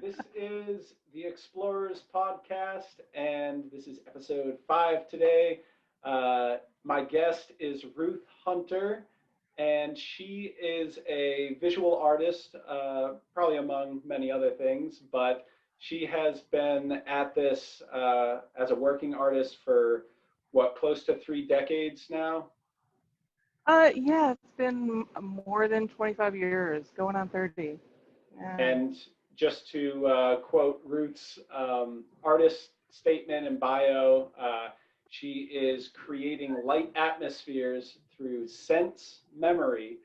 This is the Explorers podcast, and this is episode 5 today. My guest is Ruth Hunter, and she is a visual artist, probably among many other things, but she has been at this as a working artist for what, close to 3 decades now? Yeah, it's been more than 25 years, going on 30. Yeah. And just to quote Ruth's artist statement and bio, she is creating light atmospheres through sense memory.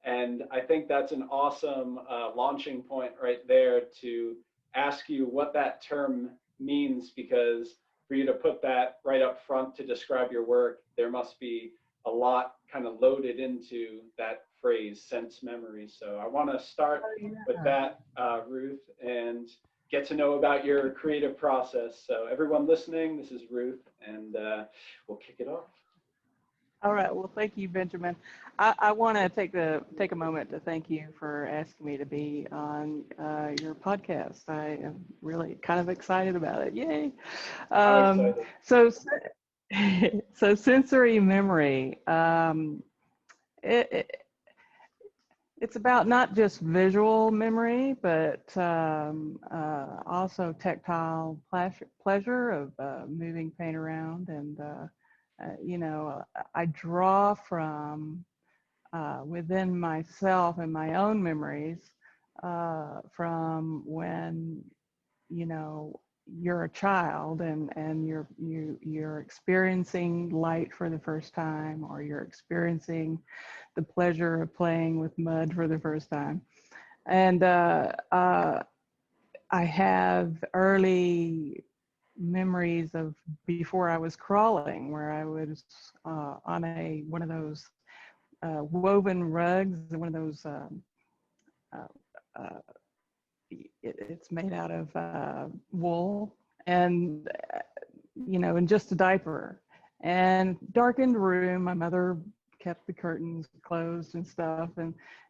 And I think that's an awesome launching point right there to ask you what that term means, because for you to put that right up front to describe your work, there must be a lot kind of loaded into that phrase, sense memory. So I want to start Oh, with yeah. that, Ruth, and get to know about your creative process. So everyone listening, this is Ruth, and we'll kick it off. All right. Well, thank you, Benjamin. I want to take a moment to thank you for asking me to be on your podcast. I am really kind of excited about it. Yay! I'm Um, excited. so, so sensory memory. It, It's about not just visual memory, but also tactile pleasure of moving paint around. And, I draw from within myself and my own memories from when, you know, you're a child and you're experiencing light for the first time, or you're experiencing the pleasure of playing with mud for the first time. And I have early memories of before I was crawling, where I was on one of those woven rugs, one of those. Uh, uh, it's made out of wool, and in just a diaper, and darkened room. My mother kept the curtains closed and stuff,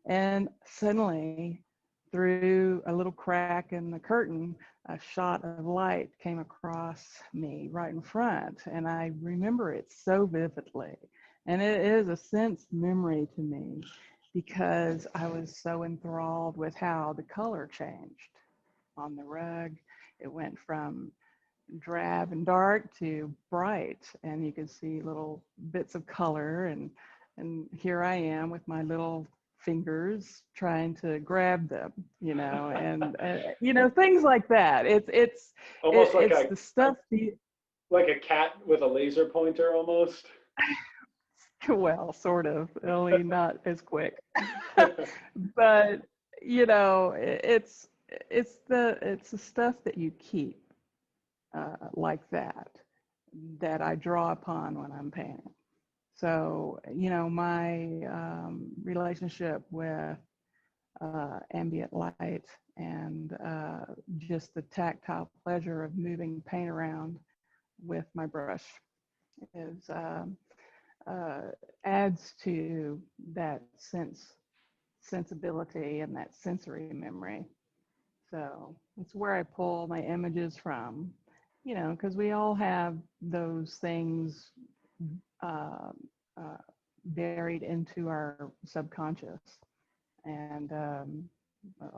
and suddenly, through a little crack in the curtain, a shot of light came across me right in front, and I remember it so vividly. And it is a sense memory to me, because I was so enthralled with how the color changed on the rug. It went from drab and dark to bright, and you could see little bits of color, and here I am with my little fingers trying to grab them, and things like that. Almost like It's the stuff like a cat with a laser pointer, almost. well, sort of, only not as quick. But it's the stuff that you keep like that I draw upon when I'm painting. So, my relationship with ambient light and just the tactile pleasure of moving paint around with my brush is adds to that sensibility and that sensory memory. So it's where I pull my images from, because we all have those things uh, uh, buried into our subconscious. And a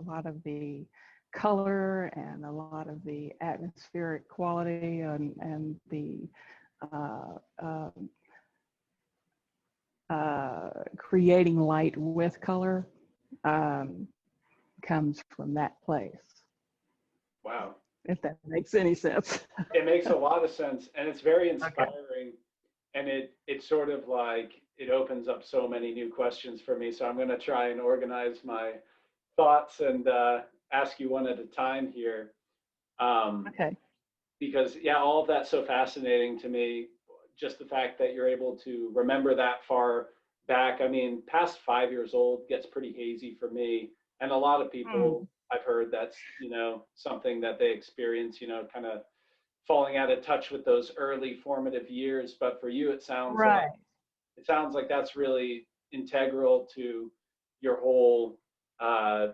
lot of the color and a lot of the atmospheric quality and the uh, uh, creating light with color um, comes from that place, Wow. if that makes any sense. It makes a lot of sense, and it's very Okay. inspiring, and it sort of like it opens up so many new questions for me. So I'm going to try and organize my thoughts and ask you one at a time here. Um, Okay. because yeah, all of that's so fascinating to me. Just the fact that you're able to remember that far back. I mean, past 5 years old gets pretty hazy for me, and a lot of people Mm. I've heard that's something that they experience. Kind of falling out of touch with those early formative years. But for you, Right. it sounds like that's really integral to your whole uh,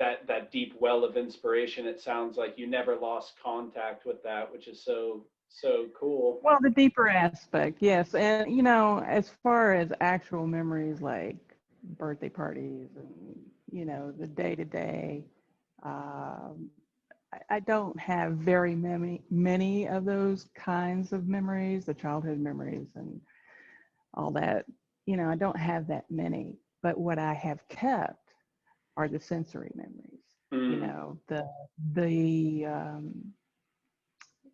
that deep well of inspiration. It sounds like you never lost contact with that, which is so cool. Well, the deeper aspect, yes. And, as far as actual memories like birthday parties and, the day to day, I don't have very many of those kinds of memories, the childhood memories and all that. I don't have that many. But what I have kept are the sensory memories. Mm.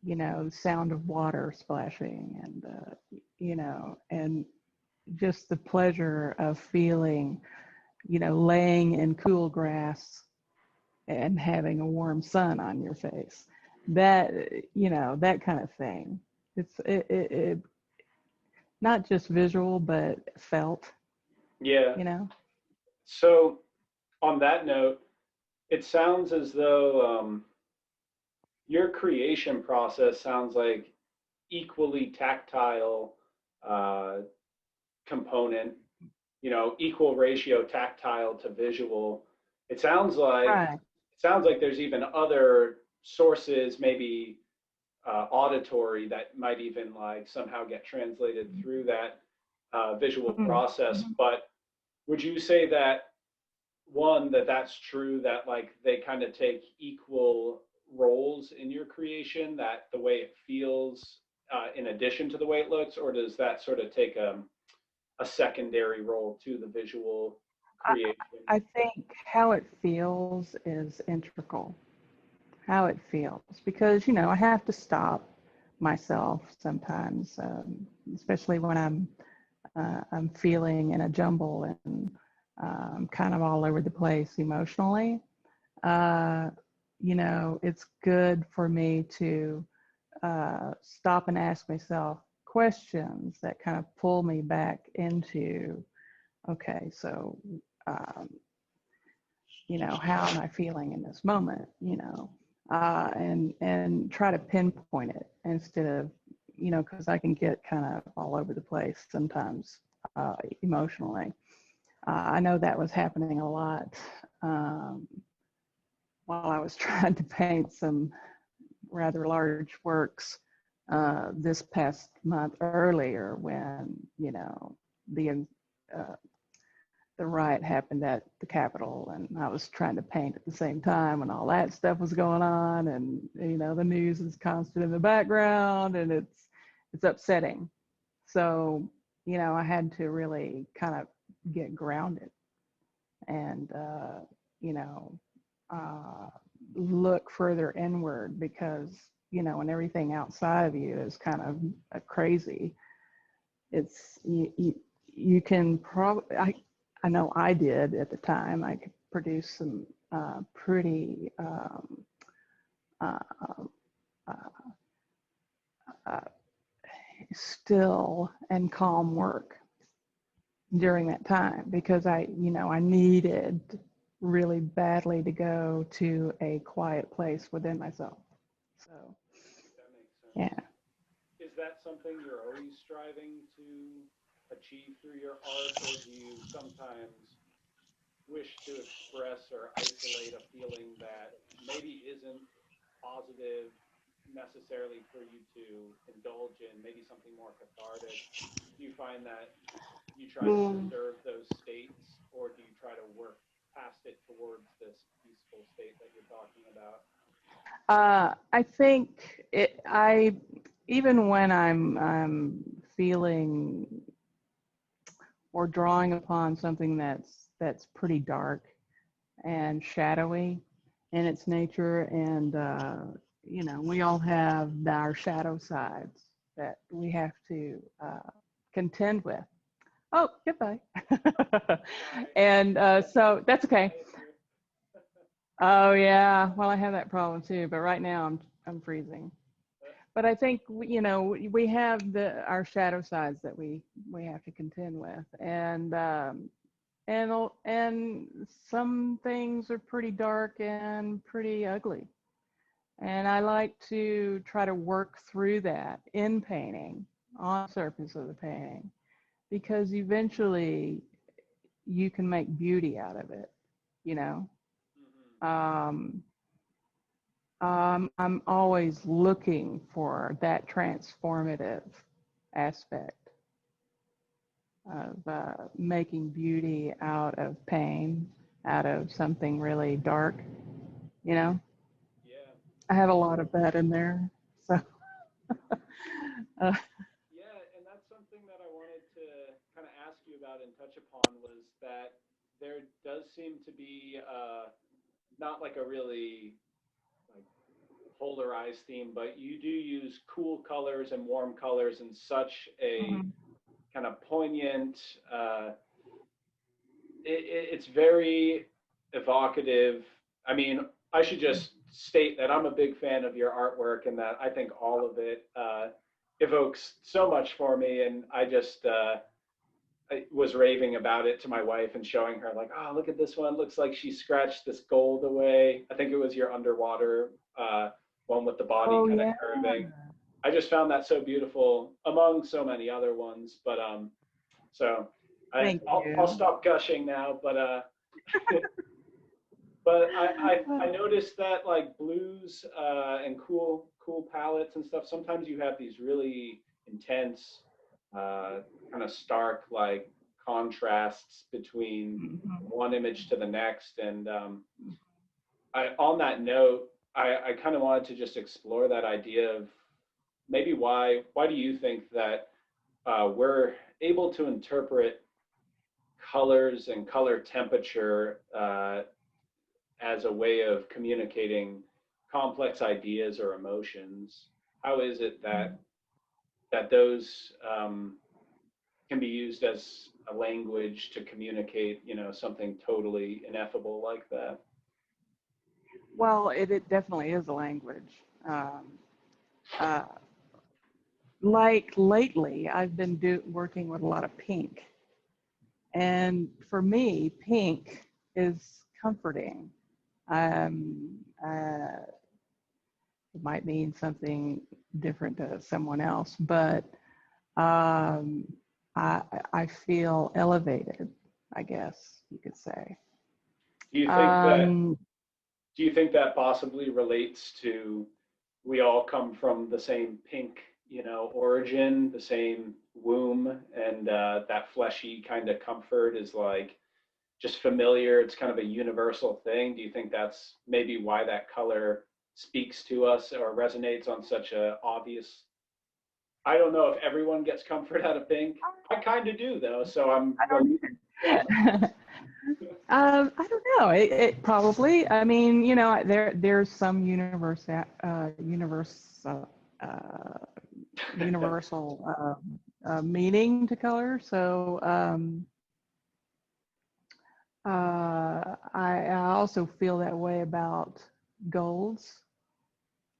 The sound of water splashing and and just the pleasure of feeling, laying in cool grass and having a warm sun on your face. That, that kind of thing. It not just visual, but felt, Yeah. you know? So on that note, it sounds as though your creation process sounds like equally tactile uh, component, equal ratio tactile to visual. It sounds like Right. there's even other sources, maybe auditory, that might even like somehow get translated through that visual process. Mm-hmm. But would you say that one, that's true, that like they kind of take equal roles in your creation, that the way it feels in addition to the way it looks, or does that sort of take a secondary role to the visual I, creation? I think how it feels is integral. How it feels, because I have to stop myself sometimes, especially when I'm feeling in a jumble and kind of all over the place emotionally. Uh, it's good for me to stop and ask myself questions that kind of pull me back into, okay, so um, how am I feeling in this moment? And try to pinpoint it instead of, because I can get kind of all over the place sometimes emotionally. I know that was happening a lot um, while I was trying to paint some rather large works this past month earlier when, the uh, the riot happened at the Capitol, and I was trying to paint at the same time when all that stuff was going on, and the news is constant in the background, and it's upsetting. So I had to really kind of get grounded and you know uh, look further inward, because when everything outside of you is kind of crazy, it's you can probably I know I did at the time. I could produce some pretty uh, uh, uh, still and calm work during that time, because I needed really badly to go to a quiet place within myself. So That makes sense. yeah. Is that something you're always striving to achieve through your art, or do you sometimes wish to express or isolate a feeling that maybe isn't positive necessarily for you to indulge in, maybe something more cathartic? Do you find that you try to Mm. preserve those states, or do you try to work past it towards this peaceful state that you're talking about? I think I even when I'm feeling or drawing upon something that's pretty dark and shadowy in its nature, and we all have our shadow sides that we have to contend with. Oh, goodbye. And so that's okay. Oh yeah, well I have that problem too, but right now I'm freezing. But I think we have our shadow sides that we have to contend with, and some things are pretty dark and pretty ugly. And I like to try to work through that in painting, on the surface of the painting, because eventually you can make beauty out of it, you know. um, I'm always looking for that transformative aspect of making beauty out of pain, out of something really dark, you know? Yeah. I have a lot of that in there. So, uh, Yeah, and that's something that I wanted to kind of ask you about and touch upon was that there does seem to be not like a really like polarized theme, but you do use cool colors and warm colors in such a mhm, kind of poignant. It's very evocative. I mean, I should just state that I'm a big fan of your artwork and that I think all of it evokes so much for me. And I was raving about it to my wife and showing her like, oh, look at this one. Looks like she scratched this gold away. I think it was your underwater one with the body oh kind of yeah. curving. I just found that so beautiful among so many other ones. But so Thank I'll you. stop gushing now. But but I noticed that like blues and cool palettes and stuff. Sometimes you have these really intense, kind of stark like contrasts between Mhm. one image to the next. And on that note, I kind of wanted to just explore that idea of maybe why do you think that we're able to interpret colors and color temperature as a way of communicating complex ideas or emotions? How is it that those can be used as a language to communicate, something totally ineffable like that? Well, it definitely is a language. Uh, like lately, I've been working with a lot of pink. And for me, pink is comforting. Um, uh, it might mean something different to someone else, but um, I, I feel elevated, I guess you could say. Do you think that Um, do you think that possibly relates to we all come from the same pink, origin, the same womb, and that fleshy kind of comfort is like just familiar. It's kind of a universal thing. Do you think that's maybe why that color speaks to us or resonates on such a obvious? I don't know if everyone gets comfort out of pink. I kind of do though, so I'm I really don't yeah. I don't know. It probably. I mean, there's some uh, universal meaning to color. So I also feel that way about golds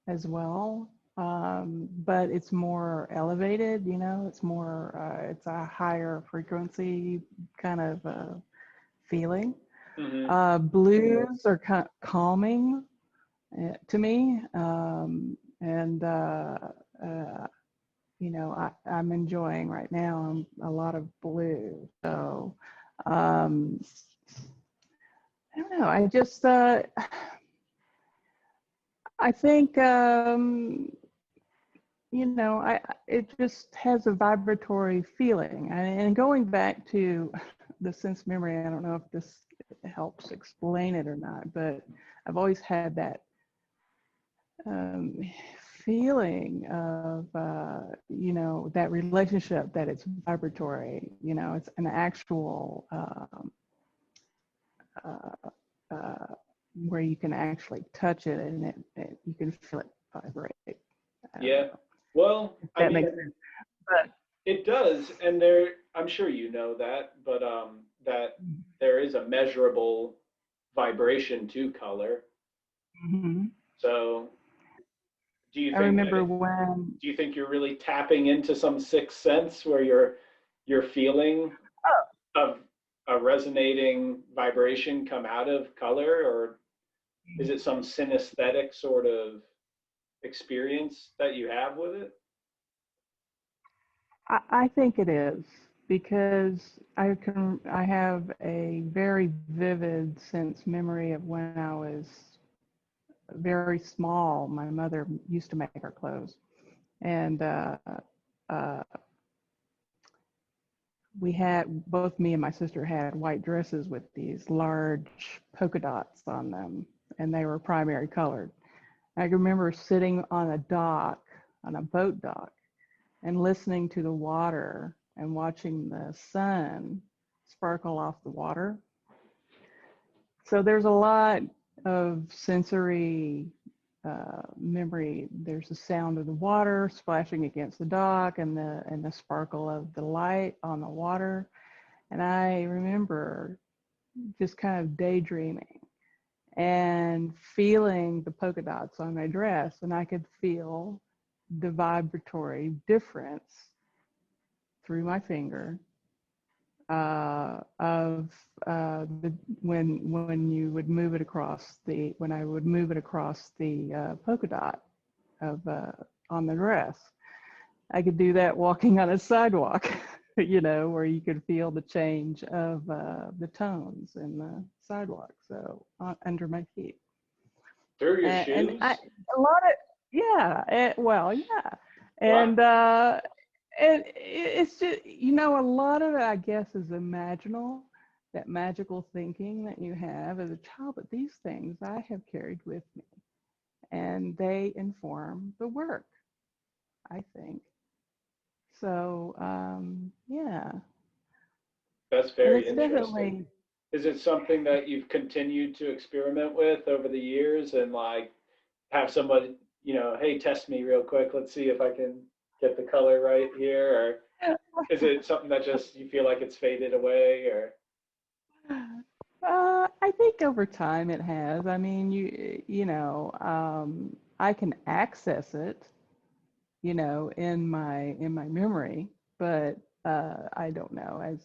as well. But it's more elevated. It's more. It's a higher frequency kind of feeling. Hmm. Blues are kind of calming to me, and I'm enjoying right now a lot of blue. So um, I don't know. I think it just has a vibratory feeling. And going back to the sense memory, I don't know if this helps explain it or not, but I've always had that um, feeling of, that relationship, that it's vibratory, it's an actual, uh, uh, where you can actually touch it and you can feel it vibrate. I don't Yeah. know Well, if I that mean, makes sense. But it does, and I'm sure you know that, but that there is a measurable vibration to color. mhm. So, do you I think that remember when, do you think you're really tapping into some sixth sense where you're feeling oh, of a resonating vibration come out of color, or is it some synesthetic sort of experience that you have with it? I think it is. because I have a very vivid sense memory of when I was very small. My mother used to make our clothes, and uh, we had, both me and my sister had white dresses with these large polka dots on them, and they were primary colored. I remember sitting on a dock, on a boat dock, and listening to the water and watching the sun sparkle off the water. So there's a lot of sensory memory. There's the sound of the water splashing against the dock, and the sparkle of the light on the water. And I remember just kind of daydreaming and feeling the polka dots on my dress, and I could feel the vibratory difference through my finger of the when you would move it across the when I would move it across the polka dot of on the dress. I could do that walking on a sidewalk, you know, where you could feel the change of the tones in the sidewalk, so under my feet. Through your And shoes? a lot of, yeah, well, yeah, Wow. and it's just, you know, a lot of it, I guess, is imaginal, that magical thinking that you have as a child. But these things I have carried with me, and they inform the work, I think. So, yeah, That's and very it's interesting. definitely, Is it something that you've continued to experiment with over the years and like have somebody, hey, test me real quick. Let's see if I can get the color right here. Or is it something that just you feel like it's faded away or? I think over time it has. I mean, I can access it, you know, in my memory, but I don't know.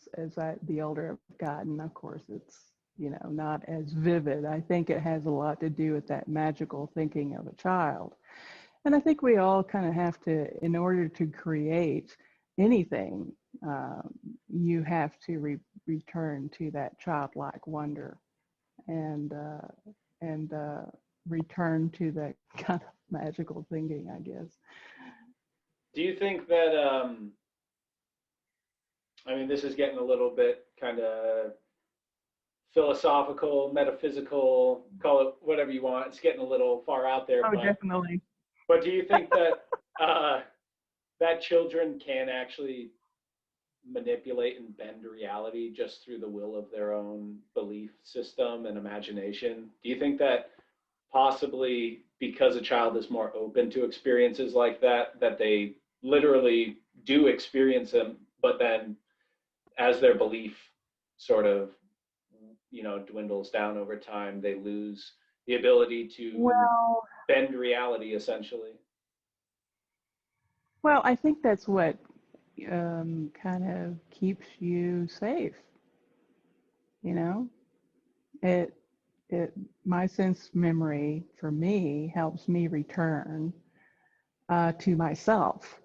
The older I've gotten, of course, it's, you know, not as vivid. I think it has a lot to do with that magical thinking of a child, and I think we all kind of have to, in order to create anything, you have to return to that childlike wonder, and and return to that kind of magical thinking, I guess. Do you think that, I mean, this is getting a little bit kind of philosophical, metaphysical, call it whatever you want. It's getting a little far out there, Oh, but definitely. do you think that uh, that children can actually manipulate and bend reality just through the will of their own belief system and imagination? Do you think that possibly because a child is more open to experiences like that, that they literally do experience them, but then as their belief sort of, dwindles down over time, they lose the ability to Well, bend reality essentially? well, I think that's what kind of keeps you safe. You know, it it my sense memory for me helps me return to myself.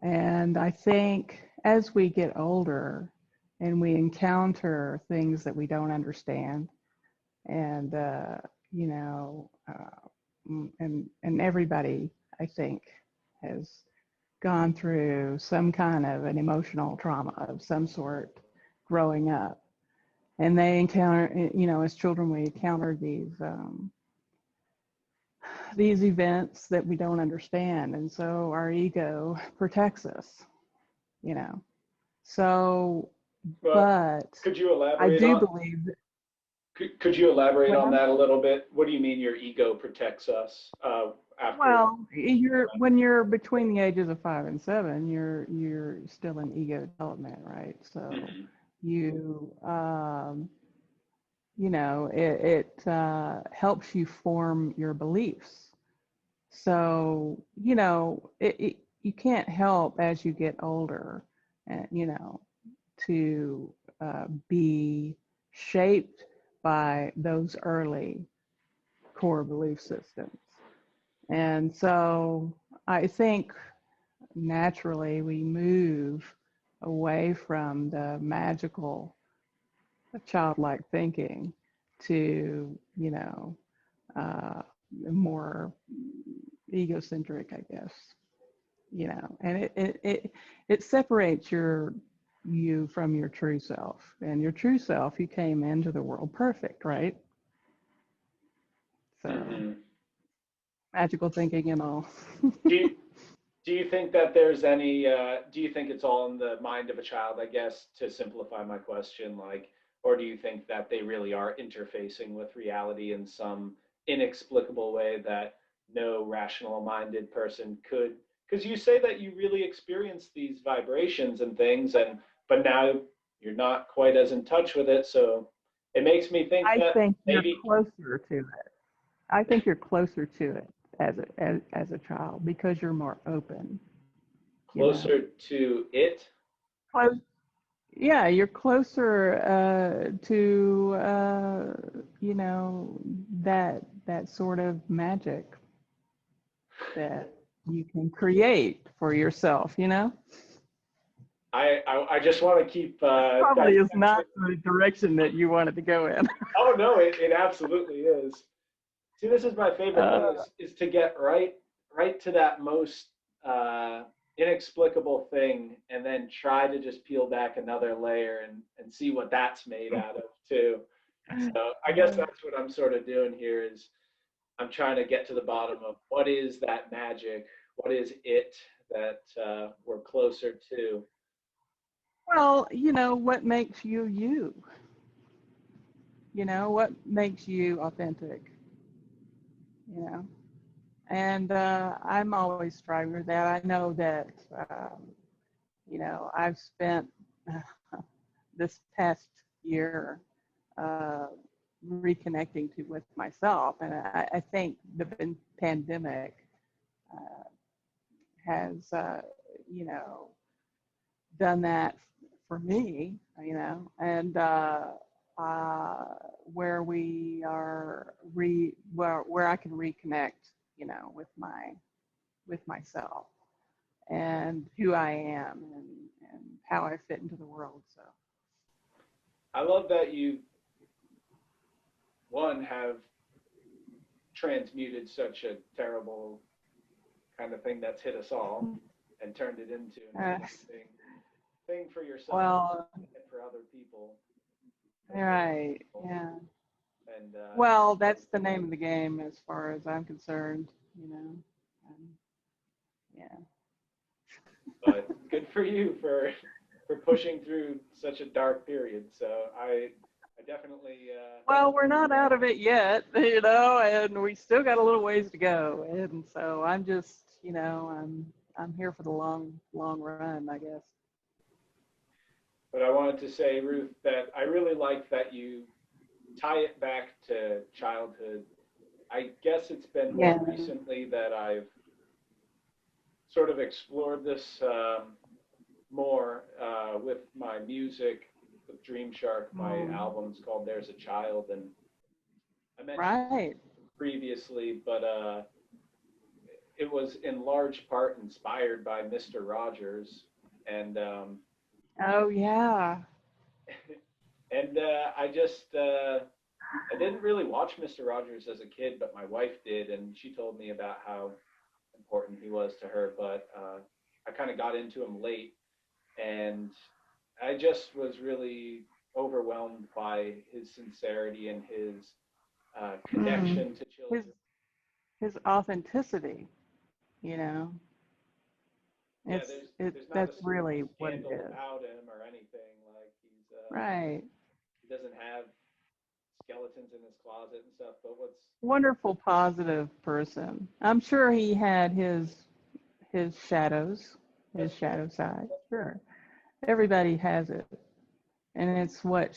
And I think as we get older and we encounter things that we don't understand, and you know, and everybody, I think, has gone through some kind of an emotional trauma of some sort growing up, and they encounter, you know, as children we encounter these events that we don't understand, and so our ego protects us, you know. So, Well, but could you I elaborate do on believe that, could you elaborate what on now? that a little bit? What do you mean your ego protects us after? Well, you're when you're between the ages of 5 and 7, you're still in ego development, right? So Mhm. you you know, it helps you form your beliefs. So, you know, you can't help as you get older, you know, to be shaped by those early core belief systems. And so I think naturally we move away from the magical, childlike thinking to, uh, more egocentric, I guess, and it separates you from your true self. And your true self, you came into the world perfect, right? So Hmm. magical thinking and all. Do you, do you think that there's any, do you think it's all in the mind of a child, I guess, to simplify my question, like, or do you think that they really are interfacing with reality in some inexplicable way that no rational minded person could? Because you say that you really experience these vibrations and things, and but now you're not quite as in touch with it. So it makes me think I that think you're maybe closer to it. I think you're closer to it as a child because you're more open, you know. closer to it. Close, yeah, you're closer to that sort of magic that you can create for yourself, I just want to keep Probably is not dissecting. the direction that you wanted to go in. Oh no, it absolutely is. See, this is my favorite thing Uh, is to get right to that most uh, inexplicable thing, and then try to just peel back another layer and see what that's made out of too. So I guess that's what I'm sort of doing here is I'm trying to get to the bottom of what is that magic, what is it that we're closer to. well, what makes you you? What makes you authentic? You know, and I'm always striving for that. I know that I've spent this past year uh, reconnecting with myself, and I think the pandemic uh, has you know done that for me, and where we are where I can reconnect, with myself and who I am and how I fit into the world. So I love that you one have transmuted such a terrible kind of thing that's hit us all and turned it into an uh, amazing thing for yourself well, and for other people as right, well. yeah. And Well, that's the name of the game as far as I'm concerned, Um, yeah. but good for you for pushing through such a dark period. So I definitely Well, we're not out of it yet, and we still got a little ways to go. And so I'm just, I'm here for the long run, I guess. but I wanted to say, Ruth, that I really like that you tie it back to childhood. I guess it's been more Yeah. recently that I've sort of explored this more with my music, with Dream Shark. My Mm. album's called "There's a Child," and I mentioned Right. previously, but it was in large part inspired by Mr. Rogers, and Oh, yeah. and I just I didn't really watch Mr. Rogers as a kid, but my wife did, and she told me about how important he was to her. But I kind of got into him late, and I just was really overwhelmed by his sincerity and his Mm. connection to His children. his authenticity, you know, Yeah, it's it there's not a that's single really what it scandal is. about him or anything. Like Right. he doesn't have skeletons in his closet and stuff. But what's Wonderful, positive person. I'm sure he had his shadows, his that's true. shadow side. Sure. Everybody has it. And it's what,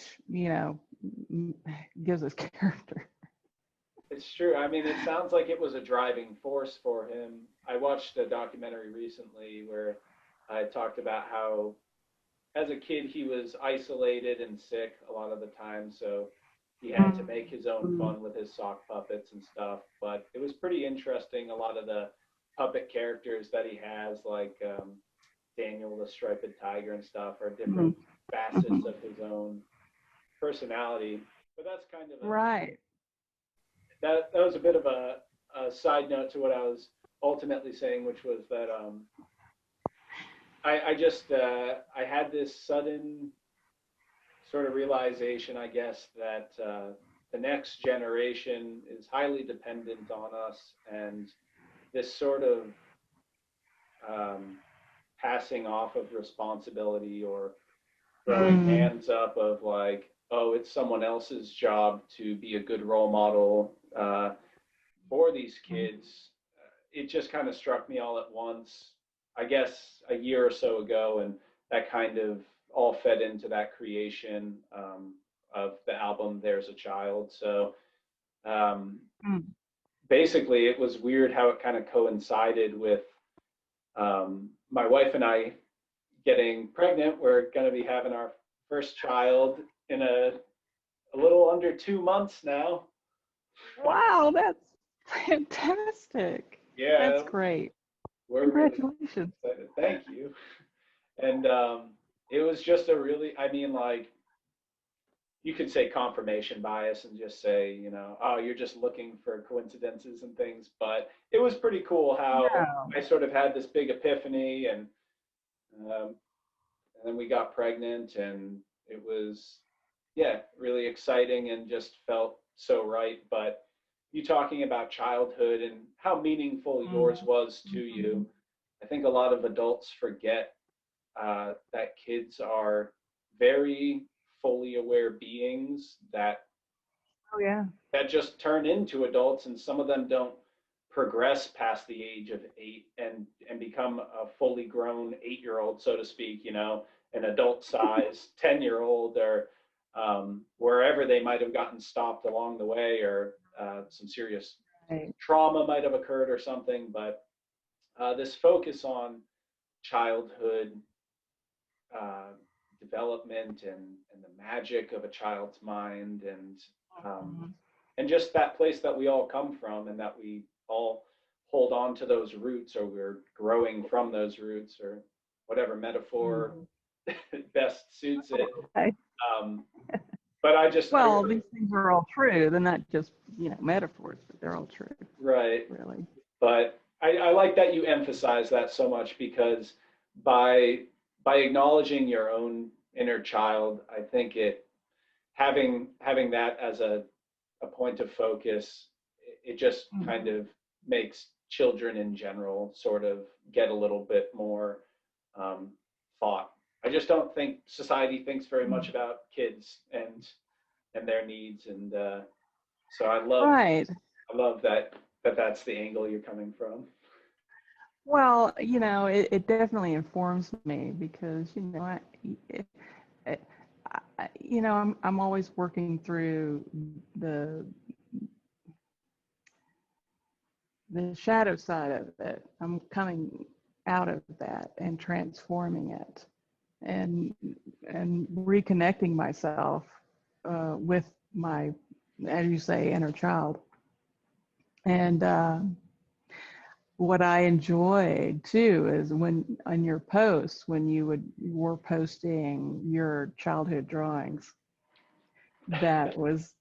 gives us character. It's true. I mean, it sounds like it was a driving force for him. I watched a documentary recently where I talked about how, as a kid, he was isolated and sick a lot of the time. So he had to make his own Mm. fun with his sock puppets and stuff. But it was pretty interesting. A lot of the puppet characters that he has, like Daniel the Striped Tiger and stuff are Mhm. different facets of his own personality. But that's kind of Right. that was a bit of a side note to what I was ultimately saying, which was that I just I had this sudden sort of realization, I guess, that the next generation is highly dependent on us, and this sort of um, passing off of responsibility or throwing Mm. hands up of like, oh, it's someone else's job to be a good role model for these kids. It just kind of struck me all at once, I guess, a year or so ago, and that kind of all fed into that creation of the album "There's a Child." So Mm. basically, it was weird how it kind of coincided with my wife and I getting pregnant. We're going to be having our first child in a little under 2 months now. Wow, that's fantastic. That's Yeah, great. we're really Congratulations. excited. Thank you. And it was just a really, I mean, like, you could say confirmation bias and just say, you know, oh, you're just looking for coincidences and things. But it was pretty cool how No. I sort of had this big epiphany, um, and then we got pregnant, and it was, yeah, really exciting and just felt so right. But you talking about childhood and how meaningful yours Mhm. was to you, I think a lot of adults forget that kids are very fully aware beings Oh yeah. that just turn into adults, and some of them don't progress past the age of 8 and become a fully grown 8-year-old, so to speak, you know, an adult size 10-year-old, or wherever they might have gotten stopped along the way, or some serious Right. trauma might have occurred or something. But this focus on childhood uh, development and the magic of a child's mind, um, Mhm. and just that place that we all come from, and that we all hold on to those roots, or we're growing from those roots, or whatever metaphor Mhm. best suits it. Okay. Um, but I Well, really, these things are all true. They're not just, metaphors, but they're all true, right. really. But I like that you emphasize that so much, because by by acknowledging your own inner child, I think having that as a point of focus, it just kind Mhm. of makes children in general sort of get a little bit more um, thought. I just don't think society thinks very much about kids and their needs, and so Right. I love that that's the angle you're coming from. Well, it definitely informs me because, it, it, I'm always working through the the shadow side of it. I'm coming out of that and transforming it, and reconnecting myself with my, as you say, inner child. And what I enjoyed too is when on your posts, when you were posting your childhood drawings. That was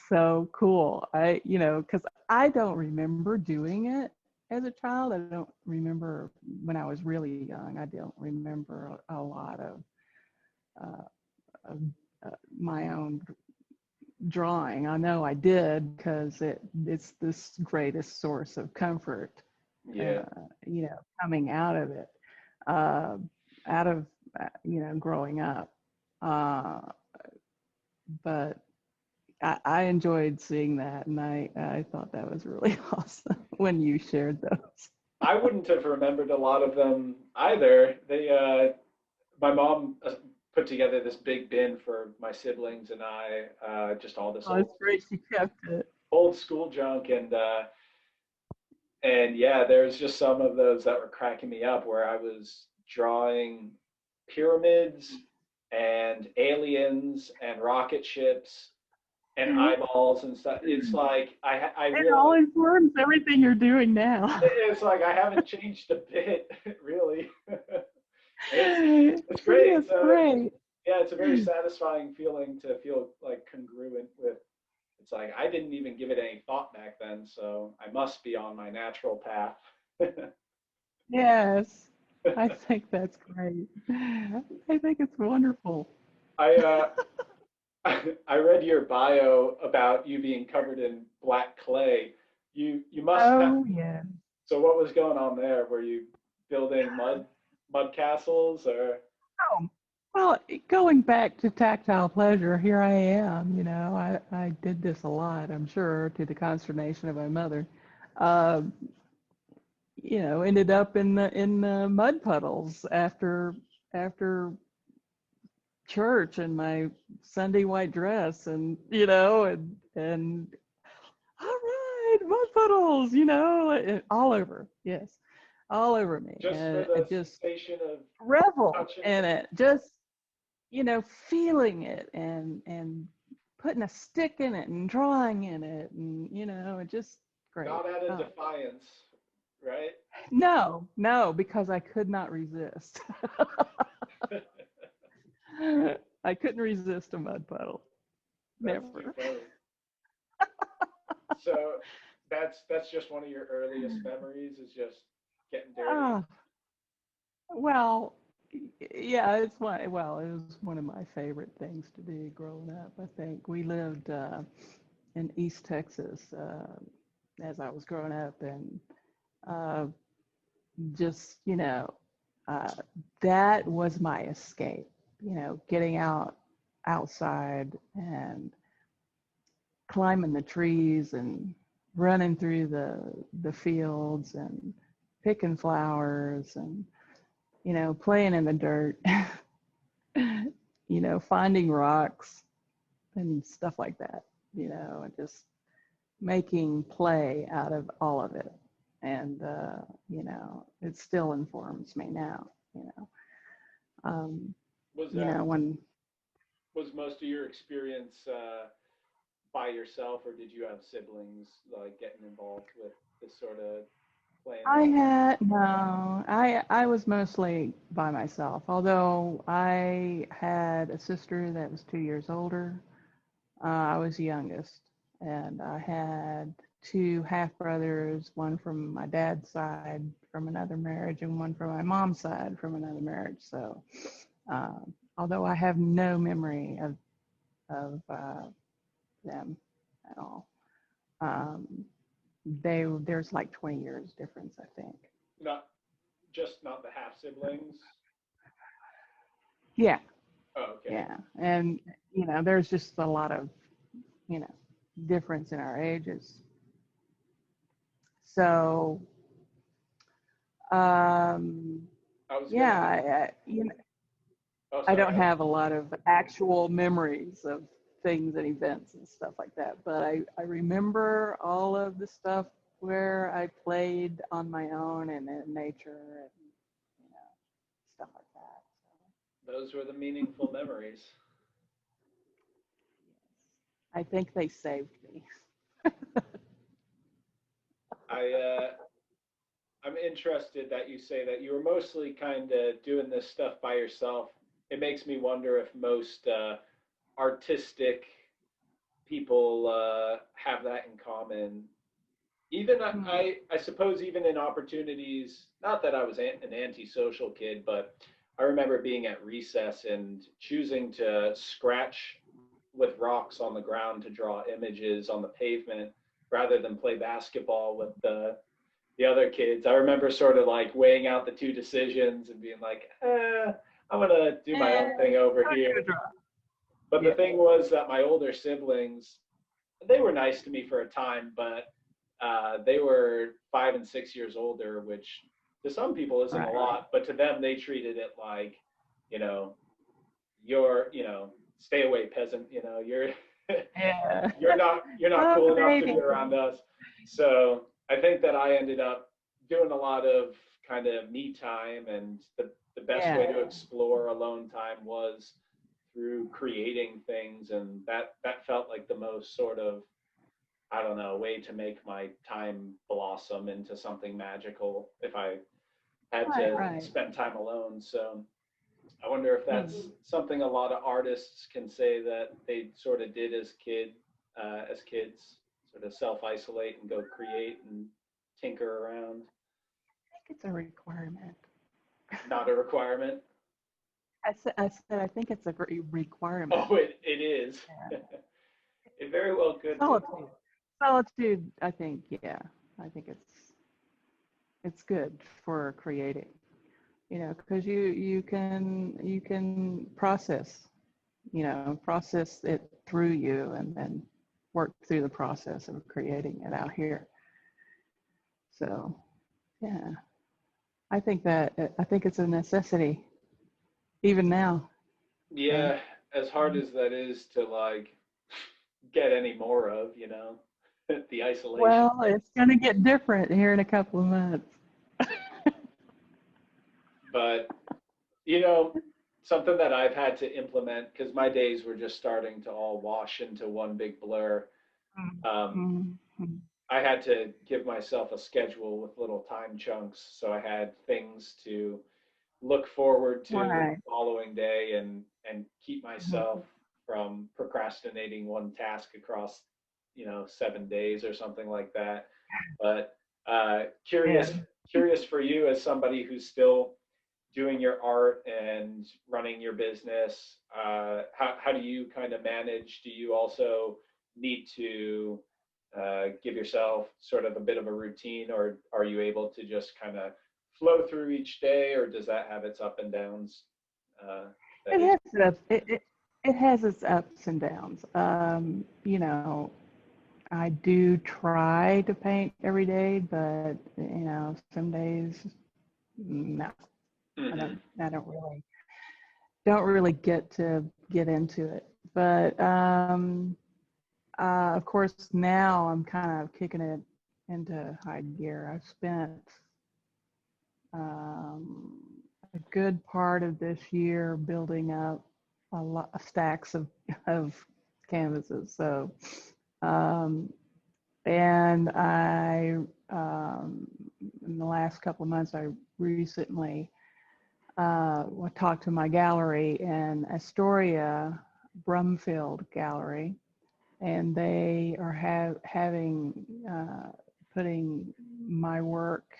so cool. Because I don't remember doing it as a child. I don't remember when I was really young. I don't remember a lot uh, of my own drawing. I know I did because it's this greatest source of comfort. Yeah, Coming out of it, uh, out of growing up. Uh, but I enjoyed seeing that, and I thought that was really awesome when you shared those. I wouldn't have remembered a lot of them either. My mom put together this big bin for my siblings and I, just all this Oh, it's great she kept it. old school junk, and yeah, there's just some of those that were cracking me up, where I was drawing pyramids and aliens and rocket ships and eyeballs and stuff. It's like I It realize all informs everything you're doing now. it's like I haven't changed a bit, really. It's great. It's great. Yeah, it's a very satisfying feeling to feel like congruent with. It's like I didn't even give it any thought back then, so I must be on my natural path. Yes, I think that's great. I think it's wonderful. I I read your bio about you being covered in black clay. You must have. Oh, yeah. So what was going on there? Were you building mud castles or? Oh, well, going back to tactile pleasure, here I am. I did this a lot, I'm sure, to the consternation of my mother. Um, Ended up in the mud puddles after church in my Sunday white dress, and all right, mud puddles, all over, yes, all over me, Just for and I the just sensation of revel touching in it. it, just feeling it and putting a stick in it and drawing in it, and it just great. Not out of Oh, defiance, right? no, because I could not resist. I couldn't resist a mud puddle. That's too Never. funny. So that's just one of your earliest memories is just getting dirty. Ah, well, yeah, it was one of my favorite things to do growing up. I think we lived in East Texas as I was growing up, and uh, just, uh, that was my escape, getting outside and climbing the trees and running through the fields and picking flowers and playing in the dirt, finding rocks and stuff like that, and just making play out of all of it. And it still informs me now. Um, Was when was most of your experience by yourself, or did you have siblings like getting involved with this sort of playing I around? had no, I was mostly by myself. Although I had a sister that was 2 years older. I was the youngest, and I had two half brothers, one from my dad's side from another marriage, and one from my mom's side from another marriage. So, although I have no memory of them at all, um, there's like 20 years difference, I think. Not just not the half siblings. Yeah, Oh, okay. yeah, and there's just a lot of you know difference in our ages. So, um, I was yeah, gonna. Oh, I don't sorry. have a lot of actual memories of things and events and stuff like that, but I remember all of the stuff where I played on my own and in nature and you know stuff like that. Those were the meaningful memories. I think they saved me. I I'm interested that you say that you were mostly kind of doing this stuff by yourself. It makes me wonder if most artistic people have that in common. Even Hmm. I suppose even in opportunities, not that I was an antisocial kid, but I remember being at recess and choosing to scratch with rocks on the ground to draw images on the pavement rather than play basketball with the other kids. I remember sort of like weighing out the two decisions and being like, I'm gonna do my own thing over here. But the Yeah. thing was that my older siblings, they were nice to me for a time, but they were 5 and 6 years older, which to some people isn't a Right. lot, but to them they treated it like, you know, you're, stay away, peasant. You're Yeah. you're not Oh, cool enough to be baby. around us. So I think that I ended up doing a lot of kind of me time, and the best way Yeah. to explore alone time was through creating things, and that felt like the most sort of, I don't know, way to make my time blossom into something magical, if I had Right, to right. spend time alone. So I wonder if that's something a lot of artists can say that they sort of did as kids, sort of self-isolate and go create and tinker around. I think it's a requirement. Not a requirement. I think it's a great requirement. Oh, it is. Yeah. It very well could be. Solitude. Solitude, I think, yeah. I think it's good for creating, because you can process it through you and then work through the process of creating it out here. So, yeah, I think it's a necessity even now. And Yeah, as hard as that is to like get any more of, the isolation. well, it's going to get different here in a couple of months. But, you know, something that I've had to implement because my days were just starting to all wash into one big blur. Um, Mhm. I had to give myself a schedule with little time chunks. So I had things to look forward to the Right. following day and keep myself Mhm. from procrastinating one task across 7 days or something like that. But Yeah. curious for you as somebody who's still doing your art and running your business, how do you kind of manage? Do you also need to give yourself sort of a bit of a routine, or are you able to just kind of flow through each day, or does that have its up and downs? Uh, that It is, has its ups. It has its ups and downs. I do try to paint every day, but some days, no, Mhm. I don't really get into it. But of course, now I'm kind of kicking it into high gear. I've spent um, a good part of this year building up a lot of stacks of canvases. So, um, and in the last couple of months, I recently talked to my gallery in Astoria, Brumfield Gallery, and they are putting my work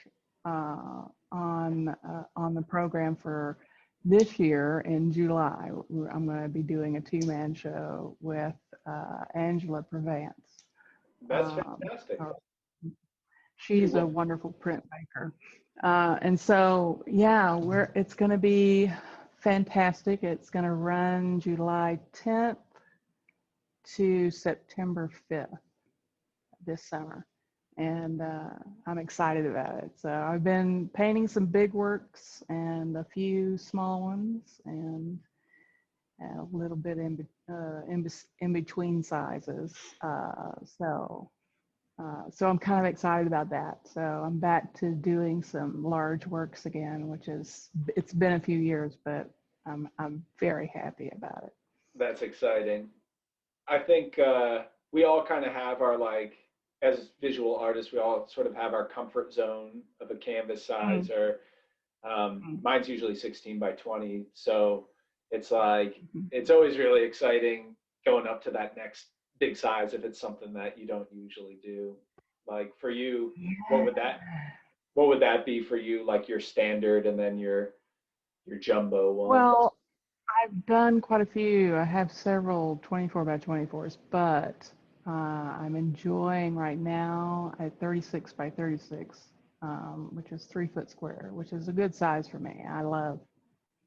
on the program for this year in July. I'm going to be doing a two-man show with Angela Prevance. That's Um, fantastic. uh, Two she's a what? wonderful printmaker, and so yeah, it's going to be fantastic. It's going to run July 10th to September 5th this summer. And I'm excited about it. So I've been painting some big works and a few small ones and a little bit in between sizes. So I'm kind of excited about that. So I'm back to doing some large works again, it's been a few years, but I'm very happy about it. That's exciting. I think we all kind of have our like, as visual artists, we all sort of have our comfort zone of a canvas size, Mm, or mm, mine's usually 16 by 20. So it's like, mhm. it's always really exciting going up to that next big size if it's something that you don't usually do. Like for you, what would that Yeah. what would that be for you? Like your standard and then your jumbo one. Well, I've done quite a few. I have several 24 by 24s, but I'm enjoying right now a 36 by 36, which is 3 foot square, which is a good size for me. I love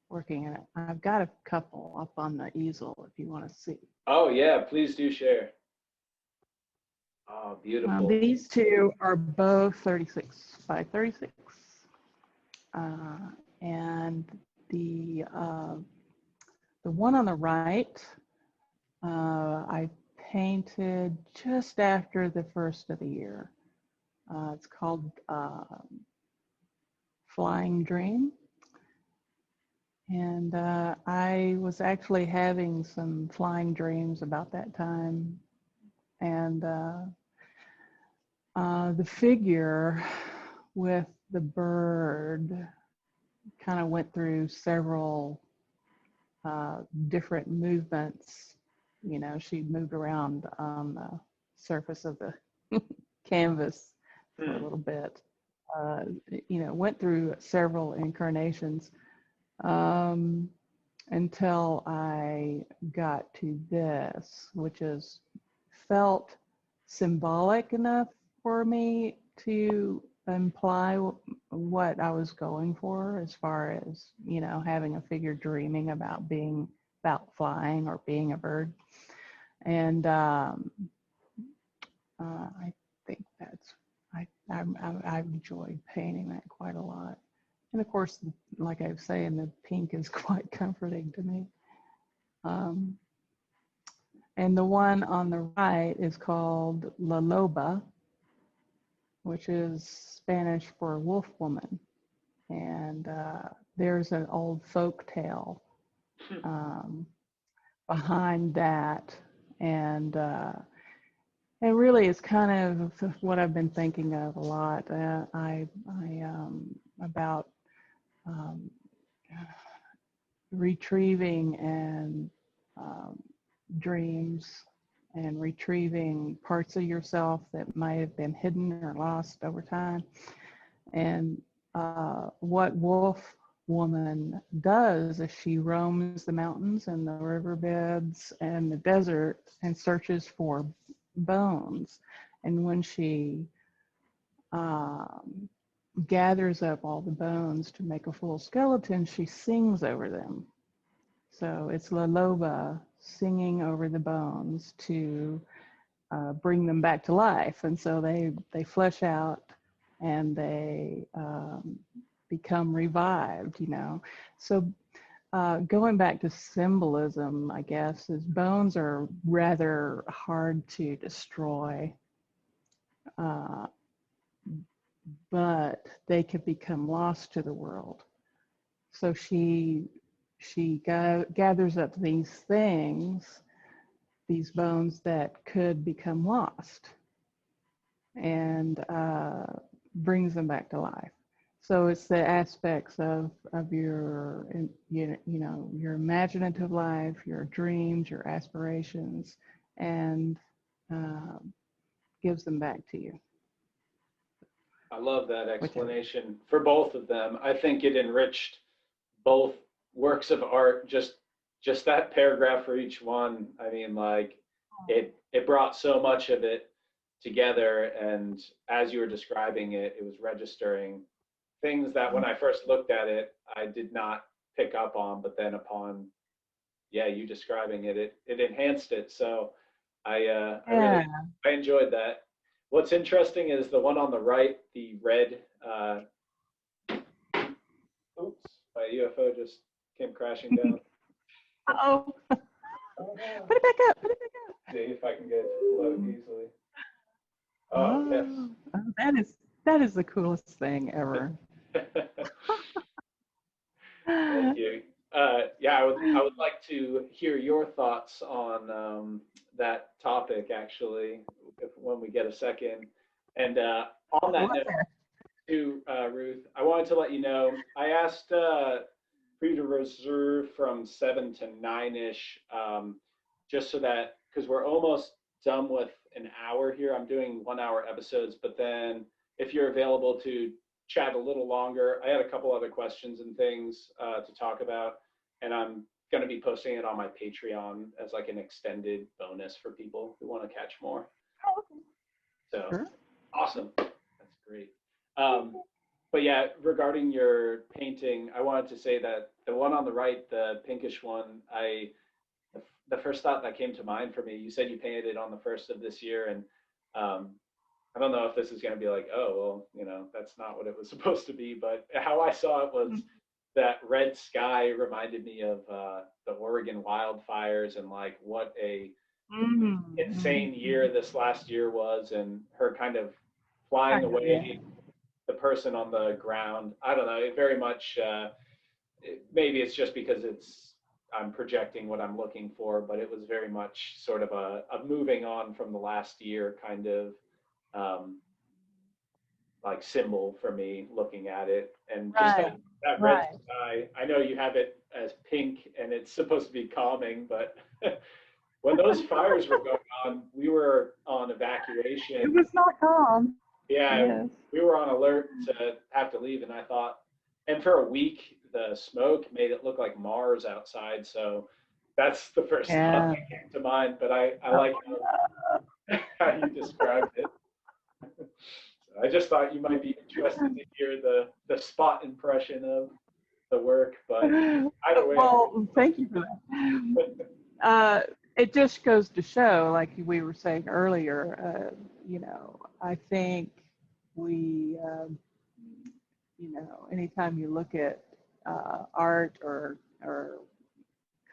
working in it. I've got a couple up on the easel if you want to see. Oh yeah, please do share. Oh, beautiful. These two are both 36 by 36, and the uh, the one on the right I painted just after the first of the year. It's called Flying Dream. And I was actually having some flying dreams about that time. And the figure with the bird kind of went through several different movements. You know, she moved around on the surface of the canvas for a little bit. You know, went through several incarnations until I got to this, which is felt symbolic enough for me to imply what I was going for, as far as, you know, having a figure dreaming about flying or being a bird. And I think that's, I've enjoyed painting that quite a lot. And of course, like I was saying, the pink is quite comforting to me. And the one on the right is called La Loba, which is Spanish for wolf woman. And there's an old folk tale behind that. And really, it's kind of what I've been thinking of a lot. About retrieving and dreams and retrieving parts of yourself that might have been hidden or lost over time. And what Wolf Woman does is she roams the mountains and the riverbeds and the desert and searches for bones. And when she gathers up all the bones to make a full skeleton, she sings over them. So it's La Loba singing over the bones to bring them back to life. And so they flesh out and they become revived, you know. So going back to symbolism, I guess, is bones are rather hard to destroy, but they could become lost to the world. So she gathers up these things, these bones that could become lost, and brings them back to life. So it's the aspects of your, you know, your imaginative life, your dreams, your aspirations, and gives them back to you. I love that explanation for both of them. I think it enriched both works of art, just that paragraph for each one. I mean, like, it brought so much of it together, and as you were describing it, it was registering things that when I first looked at it, I did not pick up on, but then upon, you describing it, it enhanced it. So I enjoyed that. What's interesting is the one on the right, the red, oops, my UFO just came crashing down. Uh-oh. Put it back up, put it back up. See if I can get it low easily. Oh, yes. That is the coolest thing ever. Thank you. I would like to hear your thoughts on that topic, actually, when we get a second. And on that note, too, Ruth, I wanted to let you know, I asked for you to reserve from 7 to 9-ish, just so that, because we're almost done with an hour here. I'm doing 1-hour episodes, but then if you're available to chat a little longer, I had a couple other questions and things to talk about, and I'm going to be posting it on my Patreon as like an extended bonus for people who want to catch more. So sure. Awesome. That's great. But yeah, regarding your painting, I wanted to say that the one on the right, the pinkish one, the first thought that came to mind for me, you said you painted it on the 1st of this year, and I don't know if this is going to be like, oh, well, you know, that's not what it was supposed to be, but how I saw it was that red sky reminded me of the Oregon wildfires and like what a insane year this last year was, and her kind of flying away, the person on the ground. I don't know, it very much, maybe it's just because I'm projecting what I'm looking for, but it was very much sort of a moving on from the last year kind of like symbol for me looking at it. And just Right, that red right. sky, I know you have it as pink and it's supposed to be calming, but when those fires were going on, we were on It evacuation. was not calm. Yeah, Yes. we were on alert to have to leave, and I thought, and for a week, the smoke made it look like Mars outside. So that's the first thought Yeah. that came to mind. But I Oh, like how you described it. I just thought you might be interested to hear the spot impression of the work, but either way, well, thank you for that. It just goes to show, like we were saying earlier, I think we, anytime you look at art or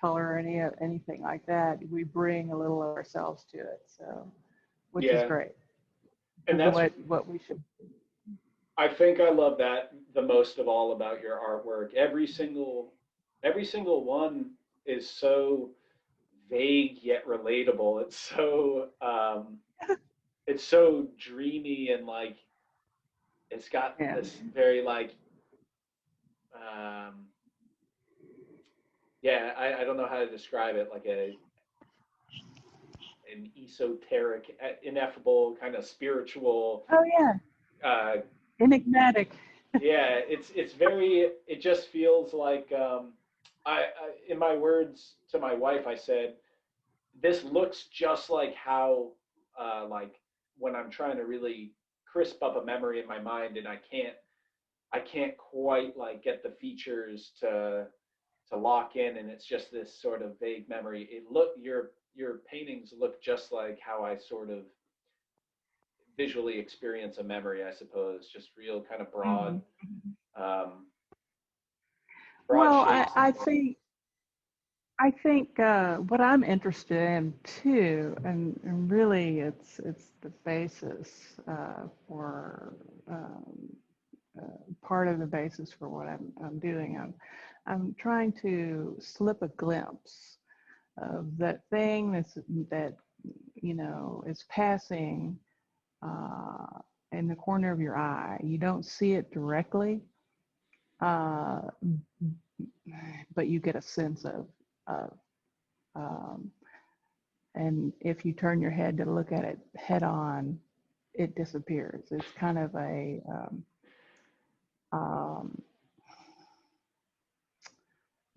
color or anything like that, we bring a little of ourselves to it. So, which is yeah, great. and Is that's what we should. I think I love that the most of all about your artwork. Every single one is so vague yet relatable. It's so dreamy and like it's got Yeah. this very like um, yeah, I don't know how to describe it, like an esoteric, ineffable kind of spiritual. Oh yeah. Uh, Enigmatic. yeah, it's very. It just feels like in my words to my wife, I said this looks just like how like when I'm trying to really crisp up a memory in my mind and I can't quite like get the features to lock in and it's just this sort of vague memory. Your paintings look just like how I sort of visually experience a memory, I suppose, just real kind of Mhm. um, broad Well, shapes and forms. I think what I'm interested in too, and really it's the basis for part of the basis for what I'm doing. I'm trying to slip a glimpse of that thing that is passing uh, in the corner of your eye. You don't see it directly, uh, but you get a sense of um, and if you turn your head to look at it head on, it disappears. It's kind of a um,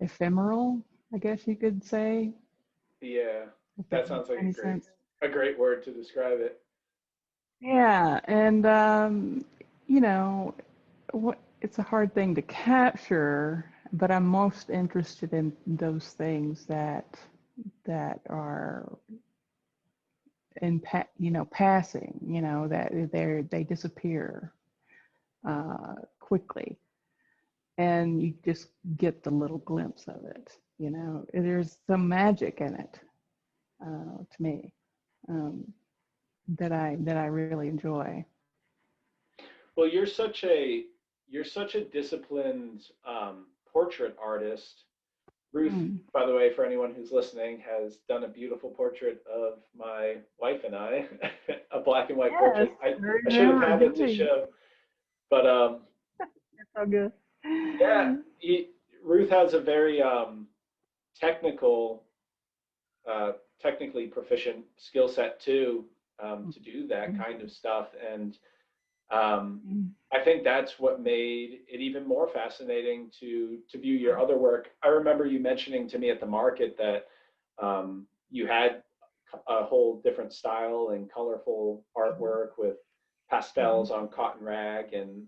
ephemeral, I guess you could say, Yeah, if that that makes sounds like any sense. a great word to describe it. Yeah, and you know, it's a hard thing to capture, but I'm most interested in those things that are passing, that they disappear quickly, and you just get the little glimpse of it. There's some magic in it to me, um, that I really enjoy. Well, you're such a disciplined portrait artist. Ruth, Mm. by the way, for anyone who's listening, has done a beautiful portrait of my wife and I, a black and white Yes, portrait. I I should have remember had it to doing. show, but It's so good. yeah, Ruth has a very technical, uh, technically proficient skill set too, to do that kind of stuff. And I think that's what made it even more fascinating to view your other work. I remember you mentioning to me at the market that you had a whole different style and colorful artwork with pastels on cotton rag and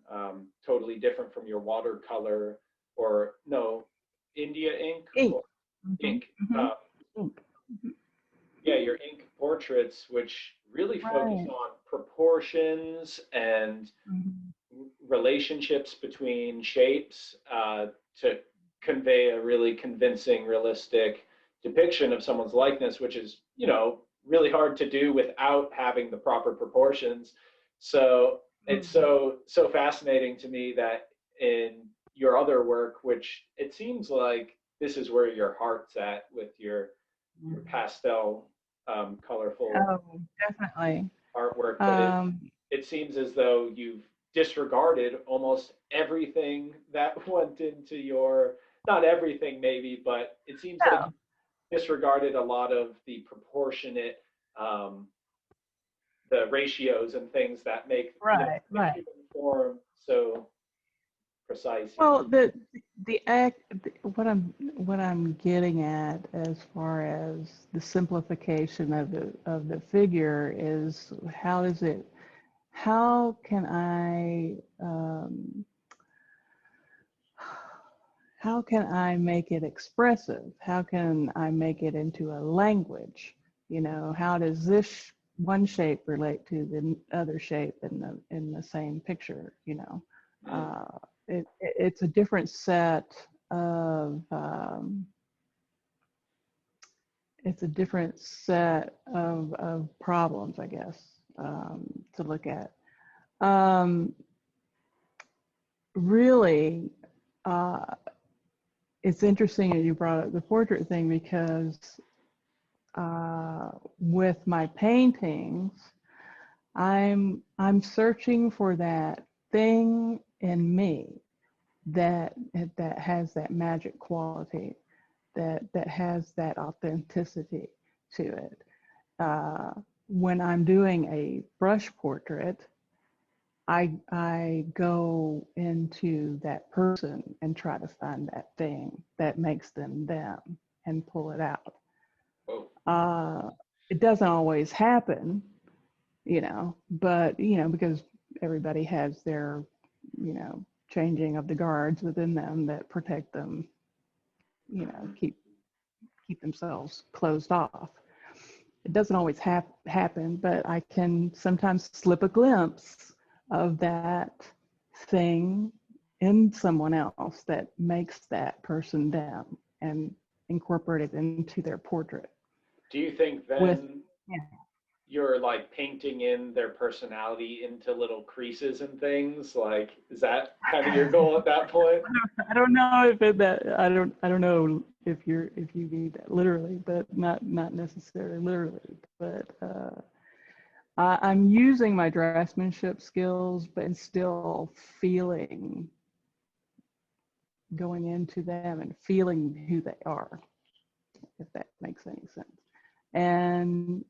totally different from your watercolor or no, India ink Ink. or Hmm. ink. Hmm. Ink. Yeah, your ink portraits, which really focus Right. on proportions and Hmm. relationships between shapes to convey a really convincing, realistic depiction of someone's likeness, which is, really hard to do without having the proper proportions. So it's so fascinating to me that in your other work, which it seems like this is where your heart's at with your pastel, colorful Oh, definitely. artwork, but Um, it seems as though you've disregarded almost everything that went into your, not everything maybe, but it seems like Yeah. you disregarded a lot of the proportionate, um, the ratios and things that make, Right, the right. human form so precise, Well, the act, what I'm getting at as far as the simplification of the figure is how can how can I make it expressive? How can I make it into a language? You know, how does this one shape relate to the other shape in the same picture? You know, Mm. it's a different set of it's a different set of problems, I guess, to look at. Um, really, uh, it's interesting that you brought up the portrait thing because with my paintings, I'm searching for that thing in me that has that magic quality, that has that authenticity to it. When I'm doing a brush portrait, I go into that person and try to find that thing that makes them them and pull it out. Oh. It doesn't always happen, you know, but, you know, because everybody has their, you know, changing of the guards within them that protect them, you know, keep themselves closed off. It doesn't always happen, but I can sometimes slip a glimpse of that thing in someone else that makes that person them and incorporate it into their portrait. Do you think With, then yeah. you're like painting in their personality into little creases and things? Like, is that kind of your goal at that point? I don't know if I don't know if you mean that literally, but not necessarily literally. But I'm using my draftsmanship skills, but still feeling, going into them and feeling who they are, if that makes any sense. And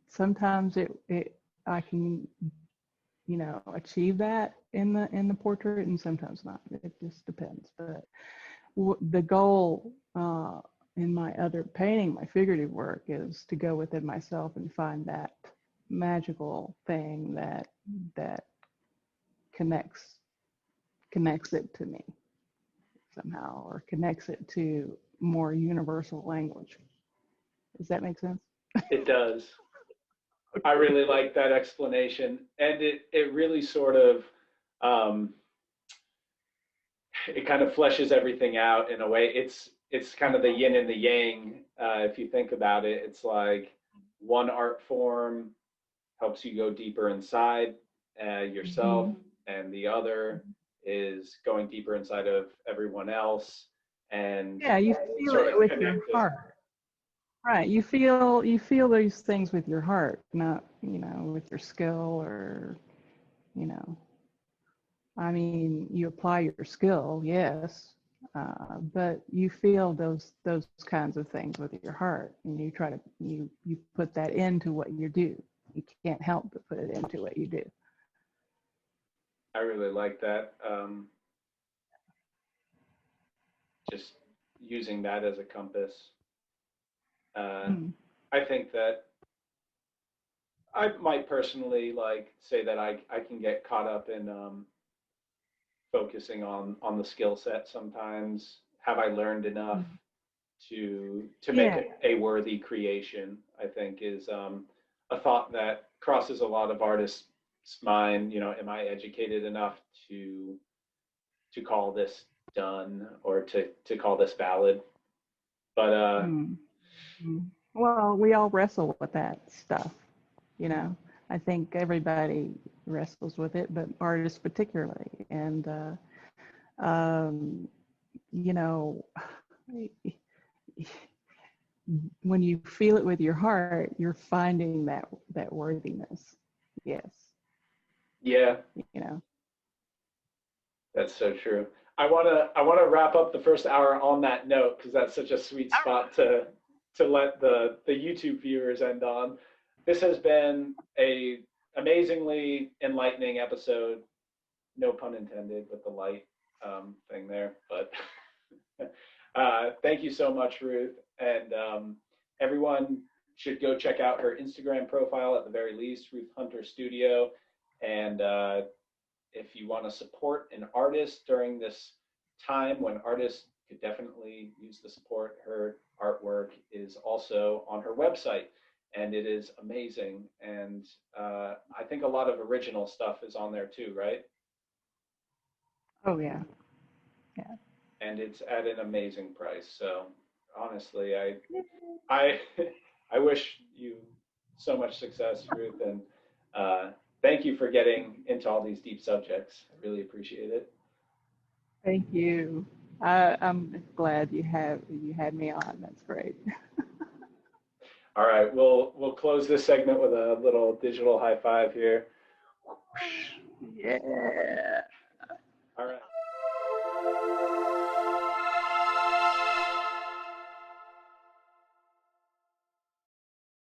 sometimes I can, you know, achieve that in the portrait, and sometimes not. It just depends. But the goal in my other painting, my figurative work, is to go within myself and find that magical thing that connects it to me somehow, or connects it to more universal language. Does that make sense? It does. I really like that explanation, and it really sort of, um, it kind of fleshes everything out in a way. It's kind of the yin and the yang. If you think about it, it's like one art form helps you go deeper inside yourself, Mhm. and the other is going deeper inside of everyone else and Yeah, you feel sort it of with your connecting. heart. Right. You feel these things with your heart, not, you know, with your skill or, you know, I mean, you apply your skill, yes, but you feel those kinds of things with your heart, and you try to you put that into what you do. You can't help but put it into what you do. I really like that. Just using that as a compass. Uh, Mm. I think that I might personally like say that I can get caught up in focusing on the skill set sometimes. Have I learned enough to make Yeah. it a worthy creation? I think is a thought that crosses a lot of artists' mind. You know, am I educated enough to call this done or to call this valid? But Mm. Mm. Well, we all wrestle with that stuff, you know. I think everybody wrestles with it, but artists particularly. And um, you know, when you feel it with your heart, you're finding that worthiness. Yes. Yeah, you know. that's so true. I wanna wrap up the first hour on that note because that's such a sweet spot to let the YouTube viewers end on. This has been a amazingly enlightening episode. No pun intended with the light thing there, but thank you so much, Ruth. And everyone should go check out her Instagram profile at the very least, Ruth Hunter Studio. And if you want to support an artist during this time when artists could definitely use the support, her artwork is also on her website. And it is amazing. And I think a lot of original stuff is on there too, right? Oh yeah, yeah. And it's at an amazing price. So honestly, I I wish you so much success, Ruth, and thank you for getting into all these deep subjects. I really appreciate it. Thank you. I'm glad you had me on. That's great. All right, we'll close this segment with a little digital high five here. Yeah.